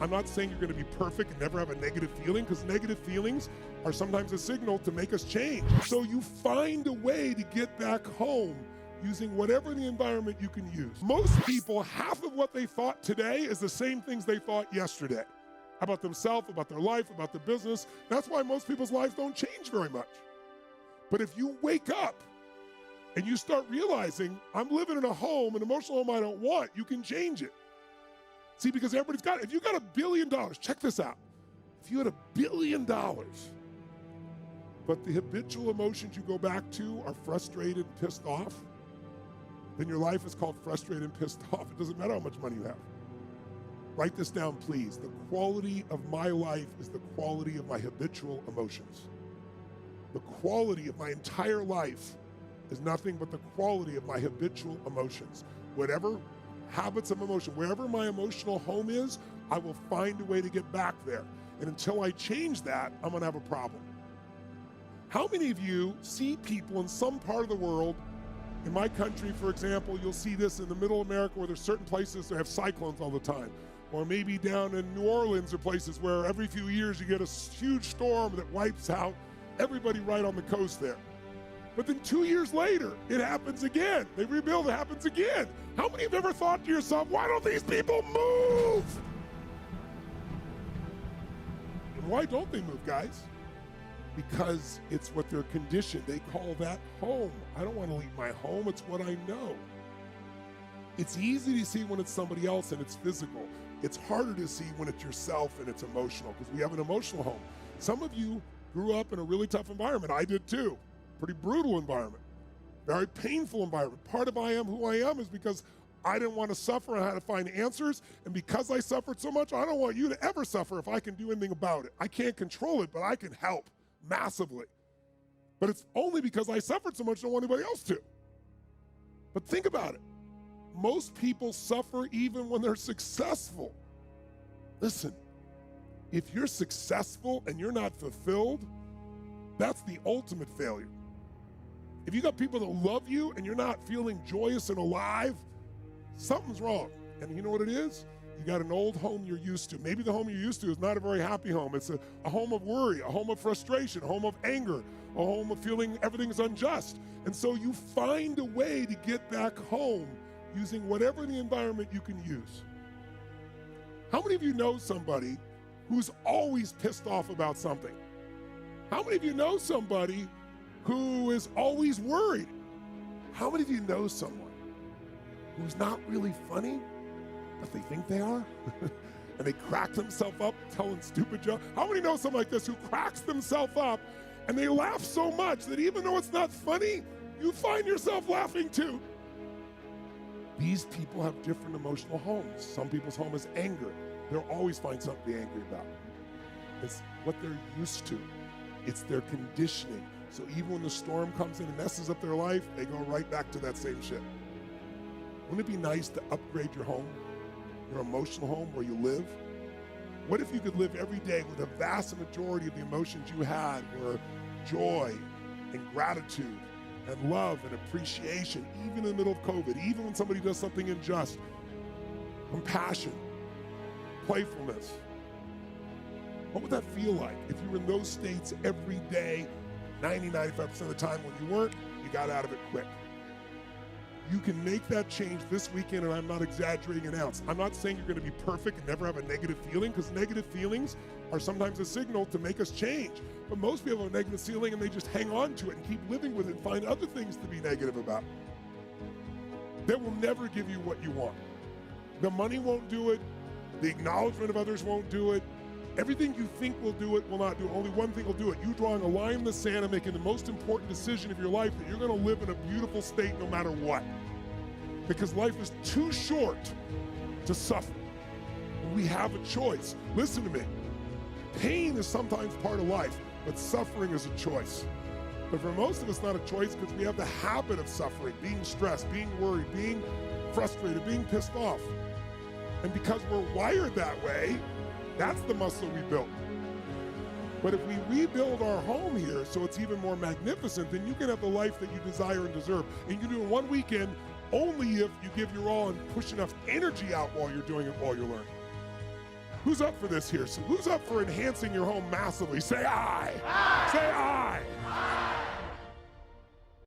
I'm not saying you're going to be perfect and never have a negative feeling, because negative feelings are sometimes a signal to make us change. So you find a way to get back home using whatever the environment you can use. Most people, half of what they thought today is the same things they thought yesterday about themselves, about their life, about their business. That's why most people's lives don't change very much. But if you wake up and you start realizing, I'm living in a home, an emotional home I don't want, you can change it. See, because everybody's got it. If you got $1 billion, check this out. If you had $1 billion, but the habitual emotions you go back to are frustrated, pissed off, then your life is called frustrated and pissed off. It doesn't matter how much money you have. Write this down, please. The quality of my life is the quality of my habitual emotions. The quality of my entire life is nothing but the quality of my habitual emotions. Whatever habits of emotion, wherever my emotional home is, I will find a way to get back there. And until I change that, I'm gonna have a problem. How many of you see people in some part of the world, in my country, for example, you'll see this in the middle of America where there's certain places that have cyclones all the time. Or maybe down in New Orleans or places where every few years you get a huge storm that wipes out everybody right on the coast there. But then 2 years later, it happens again. They rebuild, it happens again. How many have ever thought to yourself, why don't these people move? And why don't they move, guys? Because it's what they're conditioned. They call that home. I don't want to leave my home, it's what I know. It's easy to see when it's somebody else and it's physical. It's harder to see when it's yourself and it's emotional, because we have an emotional home. Some of you grew up in a really tough environment. I did too. Pretty brutal environment, very painful environment. Part of I am who I am is because I didn't want to suffer. I had to find answers. And because I suffered so much, I don't want you to ever suffer if I can do anything about it. I can't control it, but I can help massively. But it's only because I suffered so much, I don't want anybody else to. But think about it. Most people suffer even when they're successful. Listen, if you're successful and you're not fulfilled, that's the ultimate failure. If you got people that love you and you're not feeling joyous and alive, something's wrong. And you know what it is? You got an old home you're used to. Maybe the home you're used to is not a very happy home. It's a home of worry, a home of frustration, a home of anger, a home of feeling everything's unjust. And so you find a way to get back home using whatever the environment you can use. How many of you know somebody who's always pissed off about something? How many of you know somebody who is always worried? How many of you know someone who's not really funny, but they think they are? And they crack themselves up telling stupid jokes? How many know someone like this who cracks themselves up and they laugh so much that even though it's not funny, you find yourself laughing too? These people have different emotional homes. Some people's home is anger. They'll always find something to be angry about. It's what they're used to. It's their conditioning. So even when the storm comes in and messes up their life, they go right back to that same shit. Wouldn't it be nice to upgrade your home, your emotional home where you live? What if you could live every day with a vast majority of the emotions you had were joy and gratitude and love and appreciation, even in the middle of COVID, even when somebody does something unjust, compassion, playfulness? What would that feel like if you were in those states every day, 90-95% of the time? When you weren't, you got out of it quick. You can make that change this weekend, and I'm not exaggerating an ounce. I'm not saying you're going to be perfect and never have a negative feeling, because negative feelings are sometimes a signal to make us change. But most people have a negative feeling and they just hang on to it and keep living with it and find other things to be negative about. That will never give you what you want. The money won't do it. The acknowledgement of others won't do it. Everything you think will do it will not do it. Only one thing will do it. You drawing a line in the sand and making the most important decision of your life, that you're going to live in a beautiful state no matter what. Because life is too short to suffer. We have a choice. Listen to me. Pain is sometimes part of life, but suffering is a choice. But for most of us, not a choice, because we have the habit of suffering, being stressed, being worried, being frustrated, being pissed off. And because we're wired that way, that's the muscle we built. But if we rebuild our home here so it's even more magnificent, then you can have the life that you desire and deserve. And you can do it in one weekend only if you give your all and push enough energy out while you're doing it, while you're learning. Who's up for this here? So who's up for enhancing your home massively? Say aye. Aye. Say aye.